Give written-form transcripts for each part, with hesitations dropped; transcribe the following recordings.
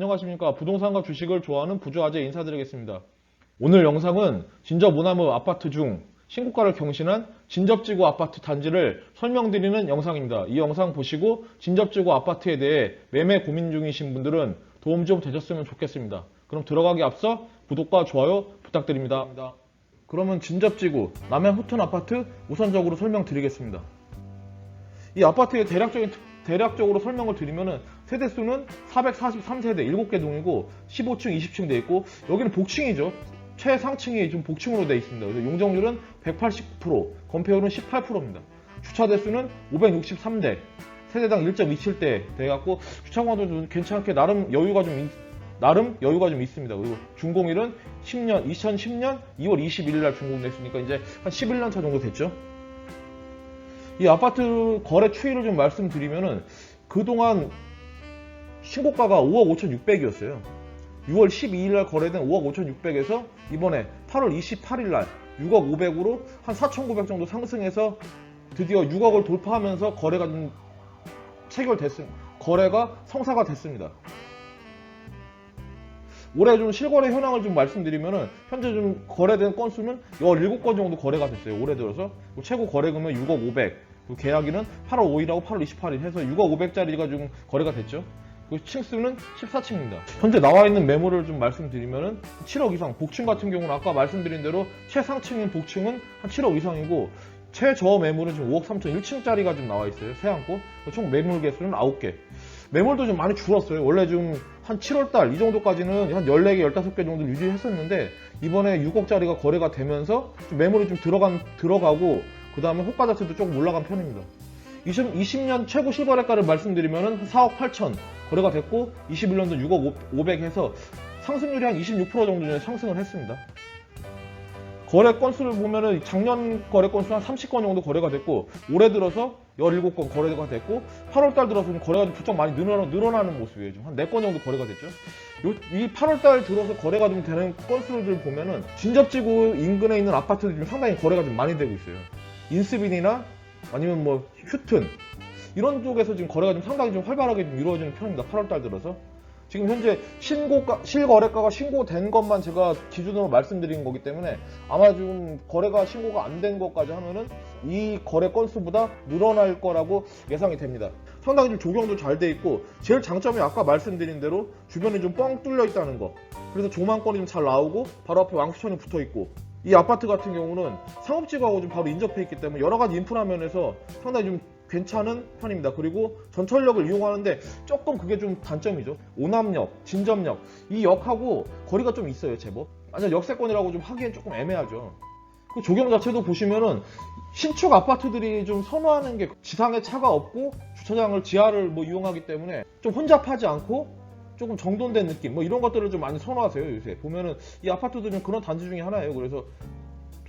안녕하십니까. 부동산과 주식을 좋아하는 부주아재 인사드리겠습니다. 오늘 영상은 진접오나무 아파트 중 신고가를 경신한 진접지구 아파트 단지를 설명드리는 영상입니다. 이 영상 보시고 진접지구 아파트에 대해 매매 고민 중이신 분들은 도움 좀 되셨으면 좋겠습니다. 그럼 들어가기 앞서 구독과 좋아요 부탁드립니다. 그러면 진접지구 남해 호튼 아파트 우선적으로 설명드리겠습니다. 이 아파트의 대략적으로 설명을 드리면은 세대수는 443세대 7개 동이고 15층, 20층 돼 있고 여기는 복층이죠. 최상층이 좀 복층으로 돼 있습니다. 그래서 용적률은 189%, 건폐율은 18%입니다. 주차 대수는 563대, 세대당 1.27대 돼갖고 주차 공간도 좀 괜찮게 나름 여유가 좀 있습니다. 그리고 준공일은 2010년 2월 21일 날 준공됐으니까 이제 한 11년 차 정도 됐죠. 이 아파트 거래 추이를 좀 말씀드리면은 그동안 신고가가 5억 5,600이었어요. 6월 12일 날 거래된 5억 5,600에서 이번에 8월 28일 날 6억 500으로 한 4,900 정도 상승해서 드디어 6억을 돌파하면서 거래가 좀 체결됐습니다. 거래가 성사가 됐습니다. 올해 좀 실거래 현황을 좀 말씀드리면은 현재 좀 거래된 건수는 17건 정도 거래가 됐어요. 올해 들어서 최고 거래금은 6억 500, 계약일은 8월 5일하고 8월 28일 해서 6억 500짜리가 좀 거래가 됐죠. 층수는 14층입니다. 현재 나와 있는 매물을 좀 말씀드리면은 7억 이상, 복층 같은 경우는 아까 말씀드린 대로 최상층인 복층은 한 7억 이상이고 최저어 매물은 지금 5억 3천 1층짜리가 좀 나와 있어요. 세안고. 총 매물 개수는 9개. 매물도 좀 많이 줄었어요. 원래 좀 한 7월달 이 정도까지는 한 14개, 15개 정도 유지했었는데 이번에 6억짜리가 거래가 되면서 좀 매물이 좀 들어가고 그 다음에 호가 자체도 조금 올라간 편입니다. 20년 최고 실거래가를 말씀드리면 4억 8천 거래가 됐고 21년도 6억 500 해서 상승률이 한 26% 정도 상승을 했습니다. 거래 건수를 보면은 작년 거래 건수 한 30건 정도 거래가 됐고 올해 들어서 17건 거래가 됐고 8월달 들어서 거래가 좀 부쩍 많이 늘어나는 모습이에요. 좀 한 4건 정도 거래가 됐죠. 이 8월달 들어서 거래가 좀 되는 건수를 보면은 진접지구 인근에 있는 아파트들이 좀 상당히 거래가 좀 많이 되고 있어요. 인스빈이나 아니면 뭐 휴튼 이런 쪽에서 지금 거래가 좀 상당히 좀 활발하게 좀 이루어지는 편입니다. 8월달 들어서 지금 현재 실거래가가 신고된 것만 제가 기준으로 말씀드린 거기 때문에 아마 지금 거래가 신고가 안 된 것까지 하면은 이 거래 건수보다 늘어날 거라고 예상이 됩니다. 상당히 좀 조경도 잘 돼 있고 제일 장점이 아까 말씀드린 대로 주변이 좀 뻥 뚫려 있다는 거. 그래서 조망권이 좀 잘 나오고 바로 앞에 왕수천이 붙어 있고 이 아파트 같은 경우는 상업지구하고 좀 바로 인접해 있기 때문에 여러 가지 인프라 면에서 상당히 좀 괜찮은 편입니다. 그리고 전철역을 이용하는데 조금 그게 좀 단점이죠. 오남역, 진접역 이 역하고 거리가 좀 있어요. 제법. 완전 역세권이라고 좀 하기엔 조금 애매하죠. 그 조경 자체도 보시면은 신축 아파트들이 좀 선호하는 게 지상에 차가 없고 주차장을 지하를 뭐 이용하기 때문에 좀 혼잡하지 않고 조금 정돈된 느낌 뭐 이런 것들을 좀 많이 선호하세요. 요새 보면은 이 아파트들은 그런 단지 중에 하나예요. 그래서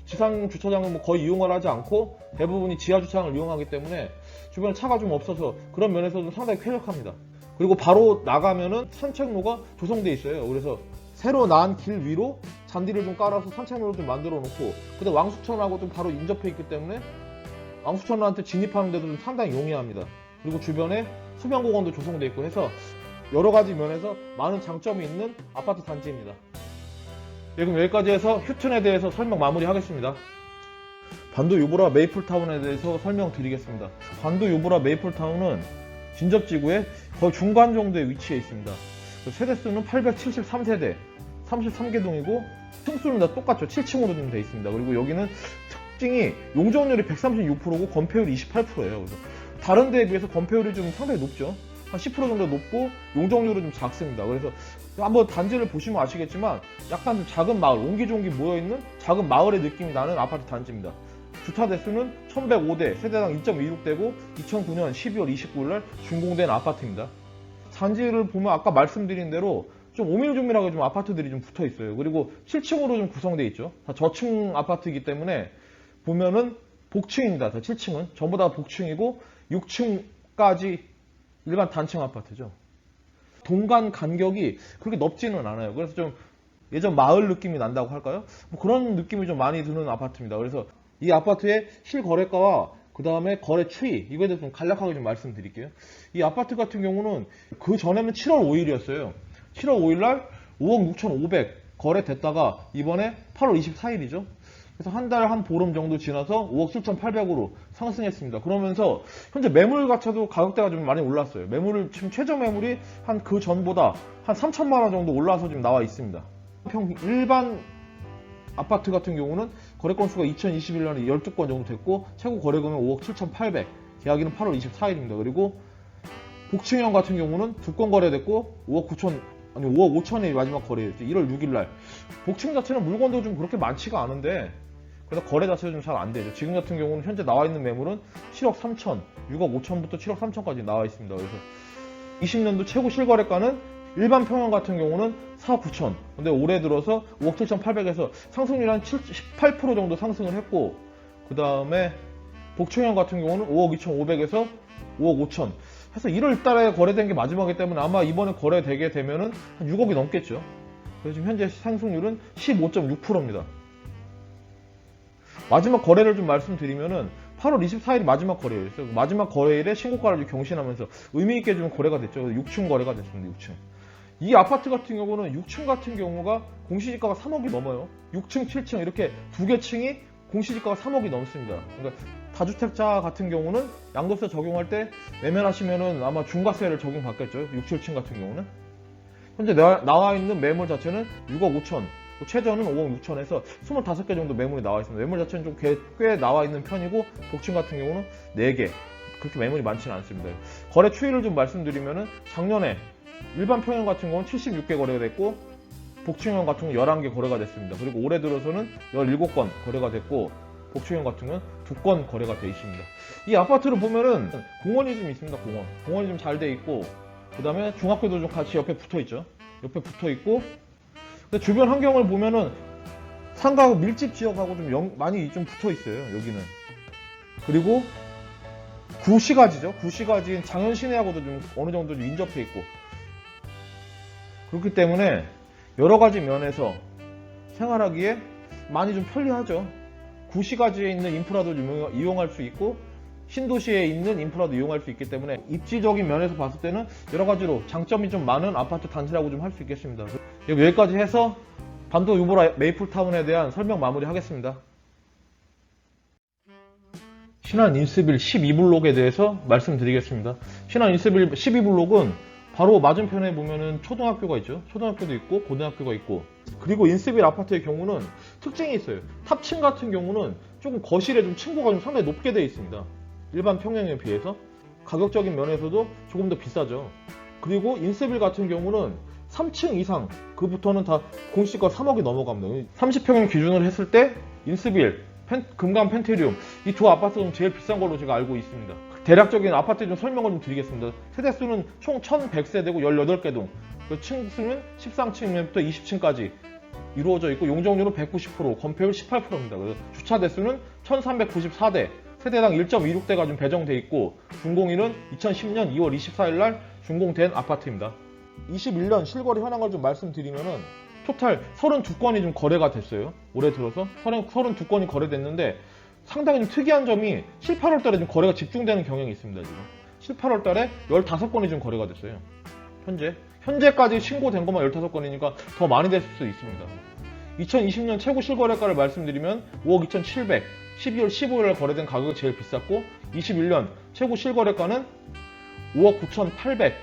지상 주차장은 뭐 거의 이용을 하지 않고 대부분이 지하 주차장을 이용하기 때문에 주변에 차가 좀 없어서 그런 면에서 좀 상당히 쾌적합니다. 그리고 바로 나가면은 산책로가 조성되어 있어요. 그래서 새로 난 길 위로 잔디를 좀 깔아서 산책로를 좀 만들어 놓고 근데 왕수천하고 좀 바로 인접해 있기 때문에 왕수천한테 진입하는 데도 좀 상당히 용이합니다. 그리고 주변에 수변공원도 조성되어 있고 해서 여러 가지 면에서 많은 장점이 있는 아파트 단지입니다. 네, 그럼 여기까지 해서 휴튼에 대해서 설명 마무리하겠습니다. 반도 유보라 메이플타운에 대해서 설명드리겠습니다. 반도 유보라 메이플타운은 진접지구의 거의 중간 정도에 위치해 있습니다. 세대수는 873세대, 33개 동이고 층수는 다 똑같죠. 7층으로 좀 되어 있습니다. 그리고 여기는 특징이 용적률이 136%고 건폐율이 28%예요. 그래서 다른 데에 비해서 건폐율이 좀 상당히 높죠. 한 10% 정도 높고 용적률은 좀 작습니다. 그래서 한번 단지를 보시면 아시겠지만 약간 좀 작은 마을, 옹기종기 모여있는 작은 마을의 느낌이 나는 아파트 단지입니다. 주차 대수는 1105대, 세대당 2.26대고 2009년 12월 29일 날 준공된 아파트입니다. 단지를 보면 아까 말씀드린 대로 좀 오밀조밀하게 좀 아파트들이 좀 붙어 있어요. 그리고 7층으로 좀 구성되어 있죠. 다 저층 아파트이기 때문에 보면은 복층입니다. 7층은 전부 다 복층이고 6층까지 일반 단층 아파트죠. 동간 간격이 그렇게 넓지는 않아요. 그래서 좀 예전 마을 느낌이 난다고 할까요? 뭐 그런 느낌이 좀 많이 드는 아파트입니다. 그래서 이 아파트의 실거래가와 그 다음에 거래 추이 이거에 대해서 좀 간략하게 좀 말씀드릴게요. 이 아파트 같은 경우는 그 전에는 7월 5일이었어요. 7월 5일날 5억 6,500 거래됐다가 이번에 8월 24일이죠. 그래서 한 달 한 보름 정도 지나서 5억 7,800으로 상승했습니다. 그러면서 현재 매물 가차도 가격대가 좀 많이 올랐어요. 매물을 지금 최저 매물이 한 그 전보다 한 3천만 원 정도 올라서 지금 나와 있습니다. 일반 아파트 같은 경우는 거래 건수가 2021년에 12건 정도 됐고 최고 거래금은 5억 7,800, 계약일은 8월 24일입니다. 그리고 복층형 같은 경우는 2건 거래됐고 5억 5천이 마지막 거래였죠. 1월 6일날. 복층 자체는 물건도 좀 그렇게 많지가 않은데 그래서 거래 자체가 좀 잘 안 되죠. 지금 같은 경우는 현재 나와 있는 매물은 7억 3천, 6억 5천부터 7억 3천까지 나와 있습니다. 그래서 20년도 최고 실거래가는 일반 평형 같은 경우는 4억 9천. 근데 올해 들어서 5억 7,800에서 상승률 한 18% 정도 상승을 했고, 그 다음에 복층형 같은 경우는 5억 2,500에서 5억 5천. 해서 1월 달에 거래된 게 마지막이기 때문에 아마 이번에 거래되게 되면은 한 6억이 넘겠죠. 그래서 지금 현재 상승률은 15.6%입니다. 마지막 거래를 좀 말씀드리면은 8월 24일이 마지막 거래였어요. 마지막 거래일에 신고가를 좀 경신하면서 의미있게 좀 거래가 됐죠. 6층 거래가 됐습니다. 6층. 이 아파트 같은 경우는 6층 같은 경우가 공시지가가 3억이 넘어요. 6층, 7층 이렇게 두 개 층이 공시지가가 3억이 넘습니다. 그러니까 다주택자 같은 경우는 양도세 적용할 때 매매하시면은 아마 중과세를 적용받겠죠. 6, 7층 같은 경우는. 현재 나와 있는 매물 자체는 6억 5천, 최저는 5억 6천에서 25개 정도 매물이 나와 있습니다. 매물 자체는 좀 꽤 나와 있는 편이고 복층 같은 경우는 4개. 그렇게 매물이 많지는 않습니다. 거래 추이를 좀 말씀드리면은 작년에 일반 평형 같은 경우는 76개 거래가 됐고 복층형 같은 경우는 11개 거래가 됐습니다. 그리고 올해 들어서는 17건 거래가 됐고 복층형 같은 경우는 2건 거래가 되어 있습니다. 이 아파트를 보면은 공원이 좀 있습니다. 공원이 좀 잘 돼 있고 그 다음에 중학교도 좀 같이 옆에 붙어 있죠. 옆에 붙어 있고 근데 주변 환경을 보면은 상가하고 밀집 지역하고 좀 많이 좀 붙어 있어요. 여기는. 그리고 구시가지죠. 구시가지인 장현 시내하고도 좀 어느 정도 좀 인접해 있고 그렇기 때문에 여러 가지 면에서 생활하기에 많이 좀 편리하죠. 구시가지에 있는 인프라도 좀 이용할 수 있고 신도시에 있는 인프라도 이용할 수 있기 때문에 입지적인 면에서 봤을 때는 여러 가지로 장점이 좀 많은 아파트 단지라고 좀 할 수 있겠습니다. 여기까지 해서 반도 유보라 메이플타운에 대한 설명 마무리하겠습니다. 신한 인스빌 12블록에 대해서 말씀드리겠습니다. 신한 인스빌 12블록은 바로 맞은편에 보면은 초등학교가 있죠. 초등학교도 있고 고등학교가 있고 그리고 인스빌 아파트의 경우는 특징이 있어요. 탑층 같은 경우는 조금 거실에 좀 층고가 좀 상당히 높게 되어 있습니다. 일반 평형에 비해서 가격적인 면에서도 조금 더 비싸죠. 그리고 인스빌 같은 경우는 3층 이상 그부터는 다 공시가 3억이 넘어갑니다. 30평형 기준으로 했을 때 인스빌, 금강 펜트리움 이 두 아파트는 제일 비싼 걸로 제가 알고 있습니다. 대략적인 아파트 좀 설명을 좀 드리겠습니다. 세대수는 총 1100세대고 18개 동, 층수는 13층부터 20층까지 이루어져 있고 용적률은 190%, 건폐율 18%입니다. 주차 대수는 1394대, 세대당 1.26대가 좀 배정돼 있고 준공일은 2010년 2월 24일 날 준공된 아파트입니다. 21년 실거래 현황을 좀 말씀드리면은 토탈 32건이 좀 거래가 됐어요. 올해 들어서 32건이 거래됐는데 상당히 좀 특이한 점이 7, 8월 달에 좀 거래가 집중되는 경향이 있습니다. 지금 7, 8월 달에 15건이 좀 거래가 됐어요. 현재까지 신고된 것만 15건이니까 더 많이 됐을 수 있습니다. 2020년 최고 실거래가를 말씀드리면 5억 2,700, 12월 15일에 거래된 가격이 제일 비쌌고 21년 최고 실거래가는 5억 9,800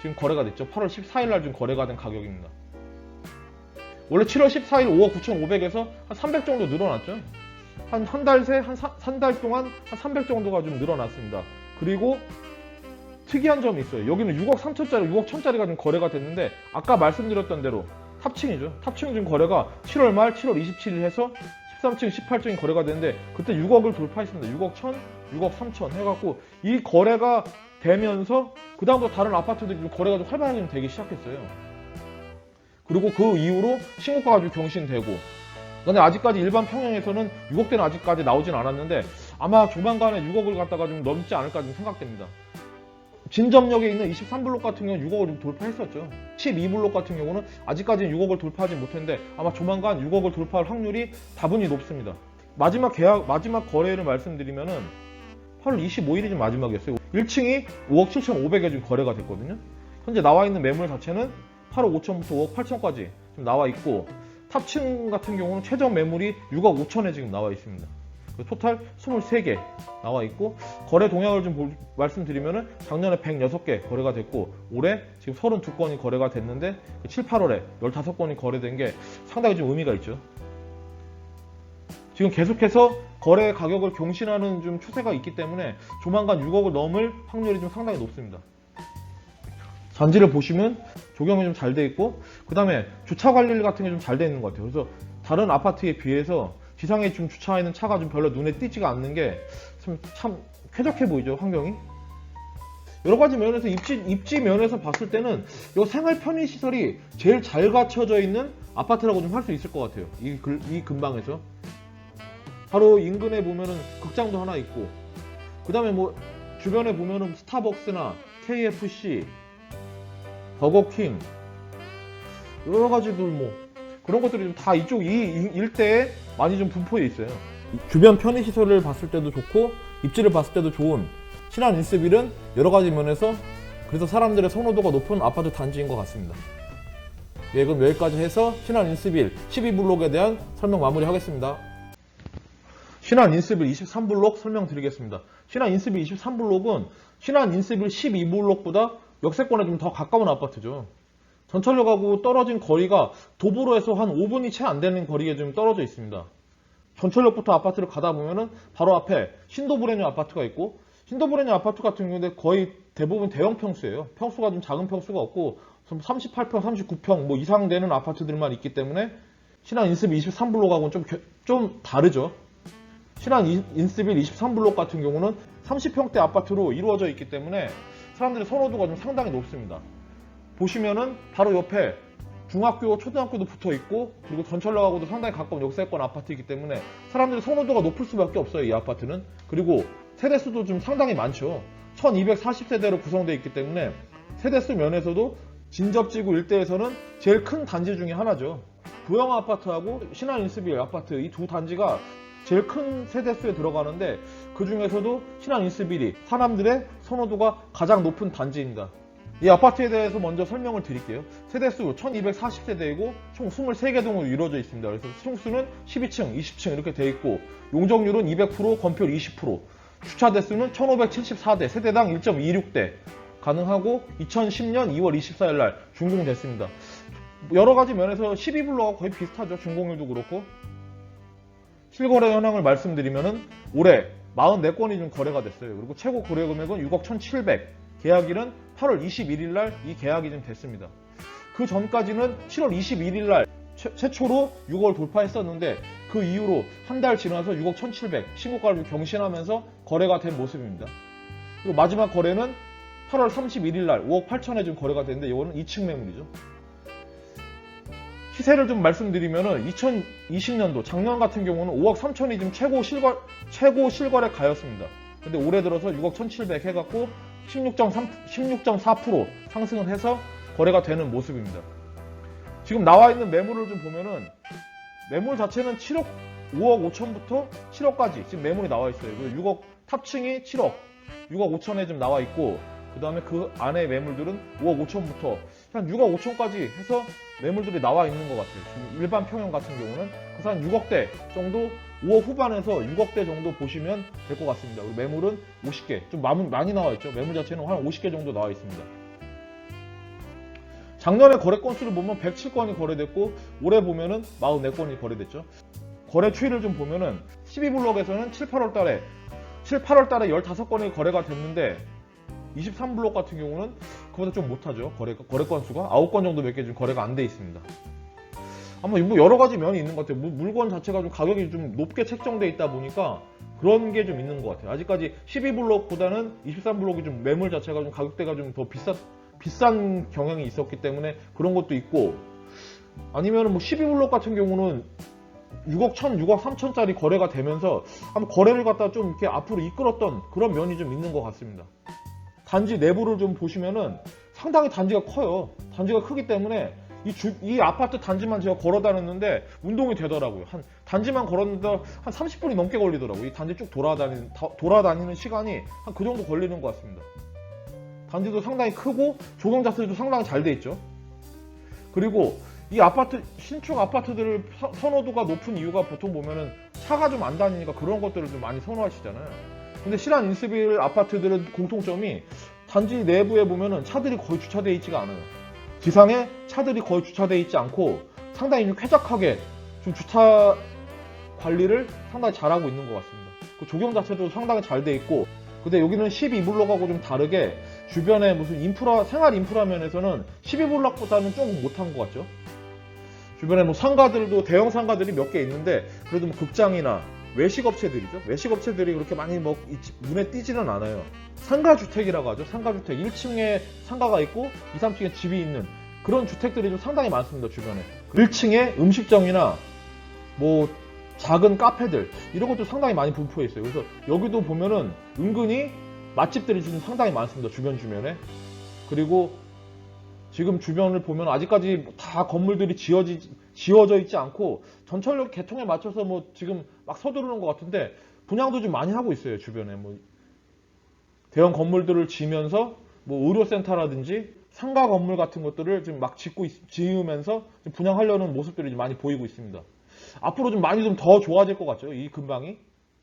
지금 거래가 됐죠. 8월 14일 날 지금 거래가 된 가격입니다. 원래 7월 14일 5억 9,500에서 한 300 정도 늘어났죠. 한 달 새, 한 달 동안 한 300 정도가 좀 늘어났습니다. 그리고 특이한 점이 있어요. 여기는 6억 3천짜리, 6억 1천짜리가 좀 거래가 됐는데 아까 말씀드렸던 대로 탑층이죠. 탑층 중 거래가 7월 말 7월 27일 해서 13층, 18층이 거래가 됐는데 그때 6억을 돌파했습니다. 6억 1천, 6억 3천 해갖고 이 거래가 되면서 그 다음부터 다른 아파트들이 좀 거래가 좀 활발하게 좀 되기 시작했어요. 그리고 그 이후로 신고가가 좀 경신되고 근데 아직까지 일반 평형에서는 6억대는 아직까지 나오진 않았는데 아마 조만간에 6억을 갖다가 좀 넘지 않을까 좀 생각됩니다. 진점역에 있는 23블록 같은 경우는 6억을 좀 돌파했었죠. 12블록 같은 경우는 아직까지는 6억을 돌파하지 못했는데 아마 조만간 6억을 돌파할 확률이 다분히 높습니다. 마지막 거래를 말씀드리면은 8월 25일이 좀 마지막이었어요. 1층이 5억 7,500에 좀 거래가 됐거든요. 현재 나와 있는 매물 자체는 8억 5천부터 5억 8천까지 지금 나와 있고, 탑층 같은 경우는 최저 매물이 6억 5천에 지금 나와 있습니다. 토탈 23개 나와 있고, 거래 동향을 좀 말씀드리면은 작년에 106개 거래가 됐고, 올해 지금 32건이 거래가 됐는데 7, 8월에 15건이 거래된 게 상당히 좀 의미가 있죠. 지금 계속해서 거래 가격을 경신하는 좀 추세가 있기 때문에 조만간 6억을 넘을 확률이 좀 상당히 높습니다. 잔지를 보시면 조경이 좀 잘 돼 있고, 그 다음에 주차 관리 같은 게 좀 잘 돼 있는 것 같아요. 그래서 다른 아파트에 비해서 지상에 좀 주차하는 차가 좀 별로 눈에 띄지가 않는 게 참 쾌적해 보이죠, 환경이. 여러 가지 면에서 입지 면에서 봤을 때는 이 생활 편의 시설이 제일 잘 갖춰져 있는 아파트라고 좀 할 수 있을 것 같아요. 이 근방에서. 바로 인근에 보면은 극장도 하나 있고, 그 다음에 뭐 주변에 보면은 스타벅스나 KFC, 버거킹, 여러 가지들 뭐 그런 것들이 좀 다 이쪽 이 일대에 많이 좀 분포해 있어요. 주변 편의 시설을 봤을 때도 좋고, 입지를 봤을 때도 좋은 신한 인스빌은 여러 가지 면에서 그래서 사람들의 선호도가 높은 아파트 단지인 것 같습니다. 예, 그럼 여기까지 해서 신한 인스빌 12블록에 대한 설명 마무리하겠습니다. 신한 인스빌 23블록 설명드리겠습니다. 신한 인스빌 23블록은 신한 인스빌 12블록보다 역세권에 좀 더 가까운 아파트죠. 전철역하고 떨어진 거리가 도보로에서 한 5분이 채 안 되는 거리에 좀 떨어져 있습니다. 전철역부터 아파트를 가다 보면은 바로 앞에 신도브레뉴 아파트가 있고, 신도브레뉴 아파트 같은 경우는 거의 대부분 대형 평수예요. 평수가 좀 작은 평수가 없고 38평, 39평 뭐 이상 되는 아파트들만 있기 때문에 신한 인스빌 23블록하고는 좀 다르죠. 신한 인스빌 23블록 같은 경우는 30평대 아파트로 이루어져 있기 때문에 사람들의 선호도가 좀 상당히 높습니다. 보시면은 바로 옆에 중학교, 초등학교도 붙어 있고, 그리고 전철역하고도 상당히 가까운 역세권 아파트이기 때문에 사람들의 선호도가 높을 수밖에 없어요, 이 아파트는. 그리고 세대수도 좀 상당히 많죠. 1240세대로 구성되어 있기 때문에 세대수 면에서도 진접지구 일대에서는 제일 큰 단지 중에 하나죠. 부영 아파트하고 신한 인스빌 아파트 이 두 단지가 제일 큰 세대수에 들어가는데, 그 중에서도 신한 인스빌이 사람들의 선호도가 가장 높은 단지입니다. 이 아파트에 대해서 먼저 설명을 드릴게요. 세대수 1240세대이고 총 23개 동으로 이루어져 있습니다. 그래서 층수는 12층, 20층 이렇게 되어 있고, 용적률은 200%, 건폐율 20%, 주차 대수는 1574대, 세대당 1.26대 가능하고 2010년 2월 24일 날 준공됐습니다. 여러 가지 면에서 12블록하고 거의 비슷하죠. 준공률도 그렇고. 실거래 현황을 말씀드리면은 올해 44건이 좀 거래가 됐어요. 그리고 최고 거래 금액은 6억 1,700, 계약일은 8월 21일 날 이 계약이 좀 됐습니다. 그 전까지는 7월 21일 날 최초로 6억을 돌파했었는데, 그 이후로 한 달 지나서 6억 1,700 신고가를 경신하면서 거래가 된 모습입니다. 그리고 마지막 거래는 8월 31일 날 5억 8천에 좀 거래가 됐는데, 이거는 2층 매물이죠. 시세를 좀 말씀드리면은 2020년도 작년 같은 경우는 5억 3천이 좀 최고 실거래 가였습니다. 근데 올해 들어서 6억 1,700 해갖고 16.4% 상승을 해서 거래가 되는 모습입니다. 지금 나와 있는 매물을 좀 보면은 매물 자체는 7억 5억 5천부터 7억까지 지금 매물이 나와 있어요. 그리고 6억 탑층이 7억 6억 5천에 좀 나와 있고, 그 다음에 그 안에 매물들은 5억 5천부터 한 6억 5천까지 해서 매물들이 나와 있는 것 같아요. 지금 일반 평형 같은 경우는 그래서 한 6억대 정도, 5억 후반에서 6억대 정도 보시면 될 것 같습니다. 그리고 매물은 50개, 좀 많이 나와 있죠. 매물 자체는 한 50개 정도 나와 있습니다. 작년에 거래 건수를 보면 107건이 거래됐고, 올해 보면은 44건이 거래됐죠. 거래 추이를 좀 보면은 12블록에서는 7, 8월 달에 15건이 거래가 됐는데, 23블록 같은 경우는 그보다 좀 못하죠. 거래 건수가 9건 정도 몇 개 좀 거래가 안 돼 있습니다. 아마 뭐 여러 가지 면이 있는 것 같아요. 물건 자체가 좀 가격이 좀 높게 책정돼 있다 보니까 그런 게 좀 있는 것 같아요. 아직까지 12블록보다는 23블록이 좀 매물 자체가 좀 가격대가 좀 더 비싼 경향이 있었기 때문에 그런 것도 있고, 아니면 뭐 12블록 같은 경우는 6억 1천, 6억 3천짜리 거래가 되면서 한번 거래를 갖다 좀 이렇게 앞으로 이끌었던 그런 면이 좀 있는 것 같습니다. 단지 내부를 좀 보시면은 상당히 단지가 커요. 단지가 크기 때문에 이 아파트 단지만 제가 걸어 다녔는데 운동이 되더라고요. 단지만 걸었는데 한 30분이 넘게 걸리더라고요. 이 단지 쭉 돌아다니는 시간이 한 그 정도 걸리는 것 같습니다. 단지도 상당히 크고 조경 자체도 상당히 잘 돼 있죠. 그리고 이 아파트, 신축 아파트들을 선호도가 높은 이유가 보통 보면은 차가 좀 안 다니니까 그런 것들을 좀 많이 선호하시잖아요. 근데 신한 인스빌 아파트들은 공통점이 단지 내부에 보면은 차들이 거의 주차되어 있지가 않아요. 지상에 차들이 거의 주차되어 있지 않고 상당히 좀 쾌적하게 좀 주차 관리를 상당히 잘하고 있는 것 같습니다. 그 조경 자체도 상당히 잘 돼 있고, 근데 여기는 12블록하고 좀 다르게 주변에 무슨 인프라, 생활 인프라 면에서는 12블록보다는 조금 못한 것 같죠. 주변에 뭐 상가들도 대형 상가들이 몇 개 있는데 그래도 뭐 극장이나 외식업체들이죠. 외식업체들이 그렇게 많이 뭐 눈에 띄지는 않아요. 상가주택이라고 하죠. 상가주택. 1층에 상가가 있고 2, 3층에 집이 있는 그런 주택들이 좀 상당히 많습니다. 주변에. 1층에 음식점이나 뭐 작은 카페들 이런 것도 상당히 많이 분포해 있어요. 그래서 여기도 보면은 은근히 맛집들이 좀 상당히 많습니다. 주변에. 그리고 지금 주변을 보면 아직까지 다 건물들이 지어져 있지 않고 전철역 개통에 맞춰서 뭐 지금 막 서두르는 것 같은데 분양도 좀 많이 하고 있어요. 주변에 뭐 대형 건물들을 지으면서 뭐 의료센터라든지 상가 건물 같은 것들을 지금 막 지으면서 분양하려는 모습들이 좀 많이 보이고 있습니다. 앞으로 좀 많이 좀 더 좋아질 것 같죠. 이 근방이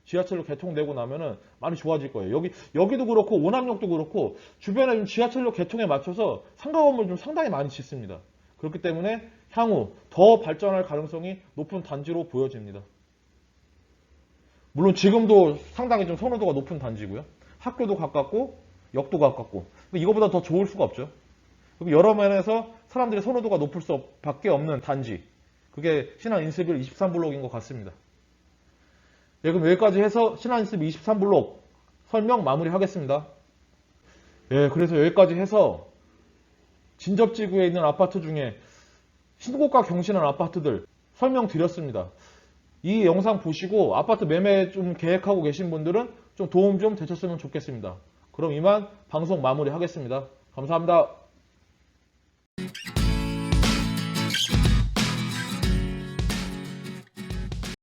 지하철로 개통되고 나면은 많이 좋아질 거예요. 여기도 그렇고 오남역도 그렇고 주변에 좀 지하철로 개통에 맞춰서 상가 건물 좀 상당히 많이 짓습니다. 그렇기 때문에 향후 더 발전할 가능성이 높은 단지로 보여집니다. 물론 지금도 상당히 좀 선호도가 높은 단지고요. 학교도 가깝고 역도 가깝고 이거보다 더 좋을 수가 없죠. 여러 면에서 사람들의 선호도가 높을 수밖에 없는 단지. 그게 신한 인스빌 23블록인 것 같습니다. 예, 그럼 여기까지 해서 신한 인스빌 23블록 설명 마무리하겠습니다. 예, 그래서 여기까지 해서 진접지구에 있는 아파트 중에 신고가 경신한 아파트들 설명드렸습니다. 이 영상 보시고 아파트 매매 좀 계획하고 계신 분들은 좀 도움 좀 되셨으면 좋겠습니다. 그럼 이만 방송 마무리하겠습니다. 감사합니다.